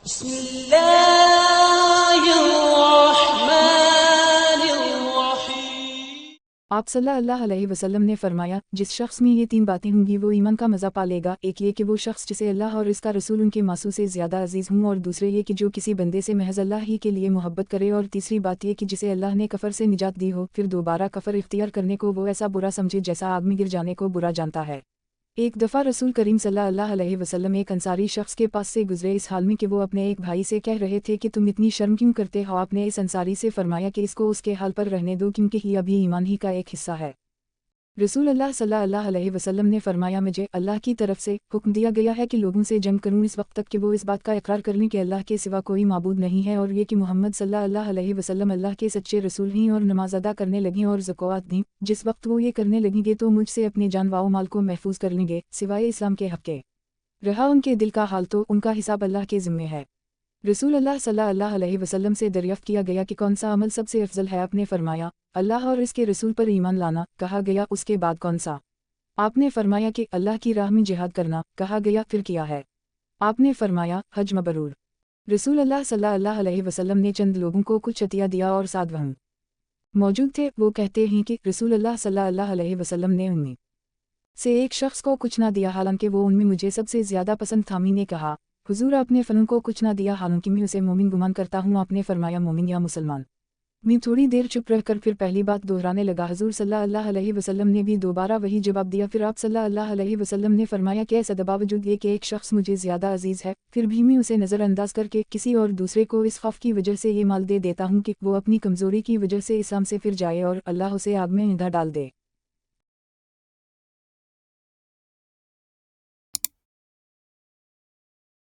بسم اللہ الرحمن الرحیم۔ آپ صلی اللہ علیہ وسلم نے فرمایا، جس شخص میں یہ تین باتیں ہوں گی وہ ایمان کا مزہ پا لے گا۔ ایک یہ کہ وہ شخص جسے اللہ اور اس کا رسول ان کے ماسو سے زیادہ عزیز ہوں، اور دوسرے یہ کہ جو کسی بندے سے محض اللہ ہی کے لیے محبت کرے، اور تیسری بات یہ کہ جسے اللہ نے کفر سے نجات دی ہو، پھر دوبارہ کفر اختیار کرنے کو وہ ایسا برا سمجھے جیسا آگ میں گر جانے کو برا جانتا ہے۔ ایک دفعہ رسول کریم صلی اللہ علیہ وسلم ایک انصاری شخص کے پاس سے گزرے، اس حال میں کہ وہ اپنے ایک بھائی سے کہہ رہے تھے کہ تم اتنی شرم کیوں کرتے ہو؟ آپ نے اس انصاری سے فرمایا کہ اس کو اس کے حال پر رہنے دو، کیونکہ یہ ابھی ایمان ہی کا ایک حصہ ہے۔ رسول اللہ صلی اللہ علیہ وسلم نے فرمایا، مجھے اللہ کی طرف سے حکم دیا گیا ہے کہ لوگوں سے جنگ کروں اس وقت تک کہ وہ اس بات کا اقرار کر لیں کہ اللہ کے سوا کوئی معبود نہیں ہے، اور یہ کہ محمد صلی اللہ علیہ وسلم اللہ کے سچے رسول ہیں، اور نماز ادا کرنے لگیں اور زکوٰۃ دیں۔ جس وقت وہ یہ کرنے لگیں گے تو مجھ سے اپنے جان و مال کو محفوظ کر لیں گے، سوائے اسلام کے حق کے۔ رہا ان کے دل کا حال تو ان کا حساب اللہ کے ذمے ہے۔ رسول اللہ صلی اللہ علیہ وسلم سے دریافت کیا گیا کہ کون سا عمل سب سے افضل ہے؟ آپ نے فرمایا، اللہ اور اس کے رسول پر ایمان لانا۔ کہا گیا، اس کے بعد کون سا؟ آپ نے فرمایا کہ اللہ کی راہ میں جہاد کرنا۔ کہا گیا، پھر کیا ہے؟ آپ نے فرمایا، حج مبرور۔ رسول اللہ صلی اللہ علیہ وسلم نے چند لوگوں کو کچھ عطیہ دیا اور ساتھ وہاں موجود تھے وہ کہتے ہیں کہ رسول اللہ صلی اللہ علیہ وسلم نے ان میں سے ایک شخص کو کچھ نہ دیا، حالانکہ وہ ان میں مجھے سب سے زیادہ پسند تھا۔ میں نے کہا، حضور آپ نے فلوں کو کچھ نہ دیا، حالانکہ میں اسے مومن گمان کرتا ہوں۔ آپ نے فرمایا، مومن یا مسلمان؟ میں تھوڑی دیر چپ رہ کر پھر پہلی بات دہرانے لگا۔ حضور صلی اللہ علیہ وسلم نے بھی دوبارہ وہی جواب دیا۔ پھر آپ صلی اللہ علیہ وسلم نے فرمایا کہ ایسا باوجود یہ کہ ایک شخص مجھے زیادہ عزیز ہے، پھر بھی میں اسے نظر انداز کر کے کسی اور دوسرے کو اس خوف کی وجہ سے یہ مال دے دیتا ہوں کہ وہ اپنی کمزوری کی وجہ سے اسلام سے پھر جائے اور اللہ اسے آگ میں ایندھن ڈال دے۔